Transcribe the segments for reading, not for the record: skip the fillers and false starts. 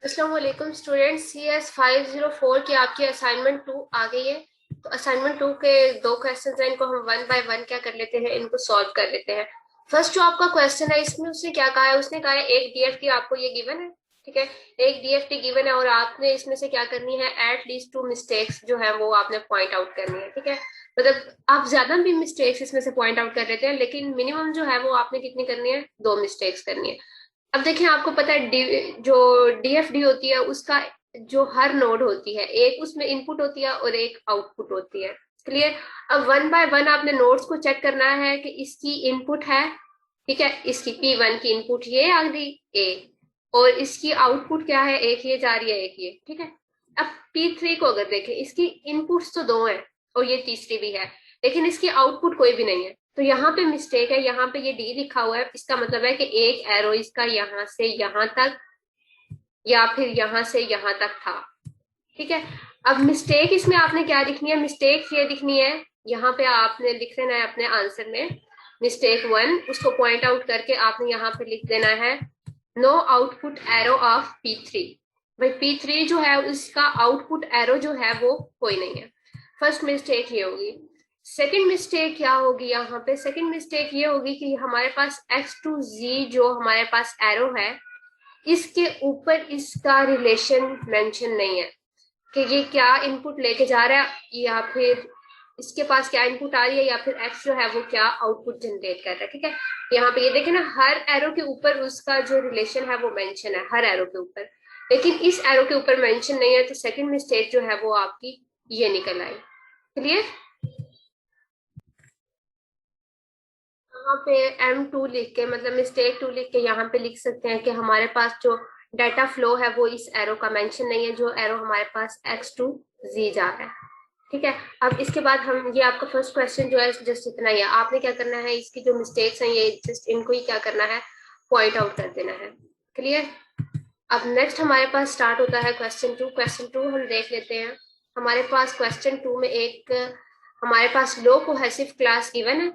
अस्सलाम वालेकुम students. CS 504 की आपकी असाइनमेंट 2 आ गई है। तो असाइनमेंट 2 के दो क्वेश्चन हैं, इनको हम वन बाय वन क्या कर लेते हैं, इनको सॉल्व कर लेते हैं। फर्स्ट जो आपका क्वेश्चन है इसमें उसने क्या कहा है, उसने कहा है एक डीएफटी आपको ये गिवन है। ठीक है, एक डीएफटी गिवन है और आपने इसमें से क्या करनी है, एट लीस्ट 2 मिस्टेक्स जो है वो आपने पॉइंट आउट करनी है। ठीक है, मतलब आप ज्यादा भी मिस्टेक्स इसमें से पॉइंट आउट कर लेते हैं, लेकिन मिनिमम जो है वो आपने कितनी करनी है, 2 मिस्टेक्स करनी है। अब देखिए, आपको पता है जो डीएफडी होती है उसका जो हर नोड होती है, एक उसमें इनपुट होती है और एक आउटपुट होती है। क्लियर। अब वन बाय वन आपने नोड्स को चेक करना है कि इसकी इनपुट है। ठीक है, इसकी P1 की इनपुट ये आ गई ए, और इसकी आउटपुट क्या है, एक ये जा रही है एक ये। ठीक है, अब P3 को अगर देखें, इसकी इनपुट्स तो दो हैं और ये तीसरी भी है, लेकिन इसकी आउटपुट कोई भी नहीं है। तो यहाँ पे मिस्टेक है, यहाँ पे ये डी लिखा हुआ है, इसका मतलब है कि एक एरो इसका यहाँ से यहाँ तक या फिर यहाँ से यहाँ तक था। ठीक है, अब मिस्टेक इसमें आपने क्या लिखनी है, मिस्टेक ये लिखनी है, यहाँ पे आपने लिख देना है अपने आंसर में मिस्टेक 1, उसको पॉइंट आउट करके आपने यहाँ पे लिख देना है no output arrow of P3। भाई P3 जो है उसका आउटपुट एरो जो है वो कोई नहीं है। फर्स्ट मिस्टेक ये होगी। सेकंड मिस्टेक क्या होगी, यहाँ पे सेकंड मिस्टेक ये होगी कि हमारे पास X to Z जो हमारे पास एरो है, इसके ऊपर इसका रिलेशन मेंशन नहीं है कि ये क्या इनपुट लेके जा रहा है, या फिर इसके पास क्या इनपुट आ रही है, या फिर एक्स जो है वो क्या आउटपुट जनरेट कर रहा है। ठीक है, यहाँ पे ये देखे ना, हर एरो के ऊपर उसका जो रिलेशन है वो मेंशन है, हर एरो के ऊपर, लेकिन इस एरो के ऊपर मेंशन नहीं है। तो सेकंड मिस्टेक जो है वो आपकी ये निकल आई। क्लियर। यहाँ पे M2 लिख के, मतलब मिस्टेक 2 लिख के यहाँ पे लिख सकते हैं कि हमारे पास जो डाटा फ्लो है वो इस एरो का मेंशन नहीं है, जो एरो हमारे पास X to Z जा रहा है। ठीक है, अब इसके बाद हम, ये आपका फर्स्ट क्वेश्चन जो है जस्ट इतना ही है। आपने क्या करना है, इसकी जो मिस्टेक्स हैं ये जस्ट इनको ही क्या करना है, पॉइंट आउट कर देना है। क्लियर। अब नेक्स्ट हमारे पास स्टार्ट होता है क्वेश्चन 2। क्वेश्चन 2 हम देख लेते हैं। हमारे पास क्वेश्चन 2 में एक हमारे पास लो कोहेसिव क्लास गिवन है।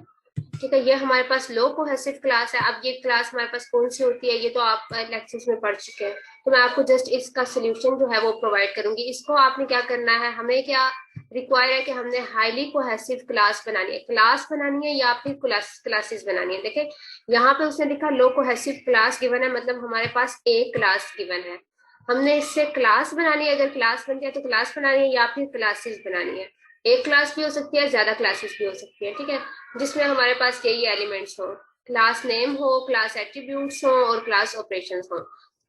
ठीक है, ये हमारे पास लो कोहेसिव क्लास है। अब ये क्लास हमारे पास कौन सी होती है, ये तो आप लेक्चर्स में पढ़ चुके हैं, तो मैं आपको जस्ट इसका सोल्यूशन जो है वो प्रोवाइड करूंगी। इसको आपने क्या करना है, हमें क्या रिक्वायर है कि हमने हाईली कोहेसिव क्लास बनानी है, क्लास बनानी है या फिर क्लासेस बनानी है। देखिए, यहाँ पे उसने लिखा लो कोहेसिव क्लास गिवन है, मतलब हमारे पास एक क्लास गिवन है, हमने इससे क्लास बनानी है। अगर क्लास बन जाए तो क्लास बनानी है या फिर क्लासेस बनानी है। एक क्लास भी हो सकती है, ज्यादा क्लासेस भी हो सकती है। ठीक है, जिसमें हमारे पास यही एलिमेंट्स हो, क्लास नेम हो, क्लास एट्रीब्यूट्स हो और क्लास ऑपरेशंस हो।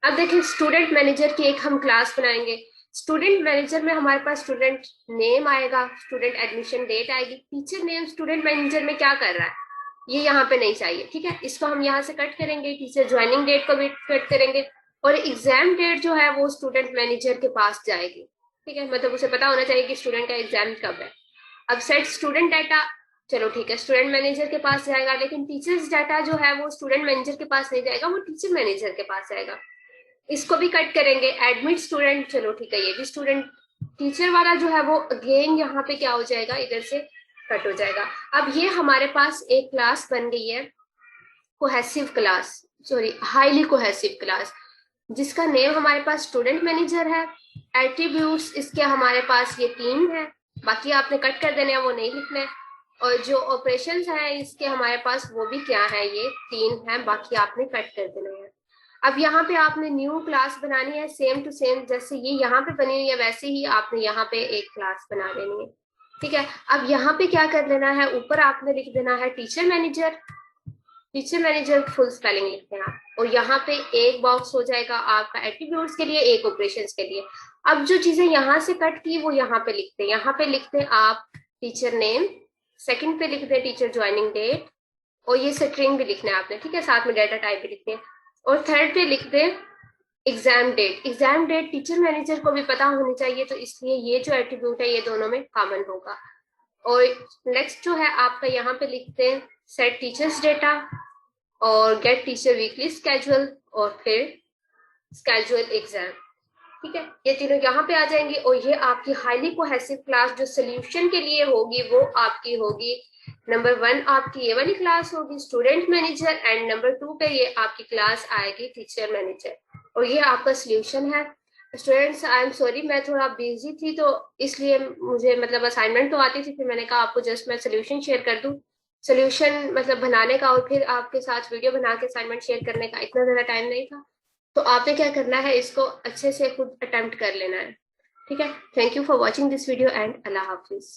अब देखिए, स्टूडेंट मैनेजर की एक हम क्लास बनाएंगे। स्टूडेंट मैनेजर में हमारे पास स्टूडेंट नेम आएगा, स्टूडेंट एडमिशन डेट आएगी। टीचर नेम स्टूडेंट मैनेजर में क्या कर रहा है, ये यहाँ पे नहीं चाहिए। ठीक है, इसको हम यहाँ से कट करेंगे, टीचर ज्वाइनिंग डेट को भी कट करेंगे, और एग्जाम डेट जो है वो स्टूडेंट मैनेजर के पास जाएगी। ठीक है, मतलब उसे पता होना चाहिए कि स्टूडेंट का एग्जाम कब है। अब सेट स्टूडेंट डाटा, चलो ठीक है, स्टूडेंट मैनेजर के पास जाएगा, लेकिन टीचर्स डाटा जो है वो स्टूडेंट मैनेजर के पास नहीं जाएगा, वो टीचर मैनेजर के पास जाएगा। इसको भी कट करेंगे। एडमिट स्टूडेंट, चलो ठीक है, ये भी स्टूडेंट, टीचर वाला जो है वो अगेन यहाँ पे क्या हो जाएगा, इधर से कट हो जाएगा। अब ये हमारे पास एक क्लास बन गई है, cohesive class, sorry highly cohesive class, जिसका नेम हमारे पास स्टूडेंट मैनेजर है। एट्रीब्यूट्स इसके हमारे पास ये 3 है, बाकी आपने कट कर देने हैं, वो नहीं लिखना है। और जो ऑपरेशंस है इसके हमारे पास वो भी क्या है, ये 3 है, बाकी आपने कट कर देने हैं। अब यहाँ पे आपने न्यू क्लास बनानी है, सेम टू सेम जैसे ये यहाँ पे बनी हुई है वैसे ही आपने यहाँ पे एक क्लास बना लेनी है। ठीक है, अब यहाँ पे क्या कर लेना है, ऊपर आपने लिख देना है teacher manager. Teacher manager full spelling लिखते हैं आप, और यहाँ पे एक बॉक्स हो जाएगा आपका एट्रीब्यूट्स के लिए, एक ऑपरेशंस के लिए। अब जो चीजें यहाँ से कट की वो यहाँ पे लिखते हैं, यहाँ पे लिखते हैं आप टीचर नेम, सेकंड पे लिखते हैं टीचर ज्वाइनिंग डेट, और ये स्ट्रिंग भी लिखना है आपने। ठीक है, साथ में डाटा टाइप भी लिखते हैं, और थर्ड पे लिखते हैं exam date. Exam date teacher manager को भी पता होनी चाहिए, तो इसलिए ये जो एट्रीब्यूट है ये दोनों में कॉमन होगा। और नेक्स्ट जो है आपका यहाँ पे लिखते हैं सेट टीचर्स डेटा और गेट टीचर वीकली स्केजुअल और फिर स्केजुअल एग्जाम। ठीक है, ये तीनों यहाँ पे आ जाएंगे, और ये आपकी हाईली कोहेसिव क्लास जो सोल्यूशन के लिए होगी वो आपकी होगी नंबर 1, आपकी ये वाली क्लास होगी स्टूडेंट मैनेजर, एंड नंबर 2 पे ये आपकी क्लास आएगी टीचर मैनेजर, और ये आपका सोल्यूशन है। स्टूडेंट्स आई एम सॉरी, मैं थोड़ा बिजी थी तो इसलिए मुझे मतलब असाइनमेंट तो आती थी, फिर मैंने कहा आपको जस्ट मैं सोल्यूशन शेयर कर दूं। सोल्यूशन मतलब बनाने का और फिर आपके साथ वीडियो बना के असाइनमेंट शेयर करने का इतना ज़्यादा टाइम नहीं था। तो आपने क्या करना है, इसको अच्छे से खुद अटेम्प्ट कर लेना है। ठीक है, thank you for watching this video and Allah Hafiz.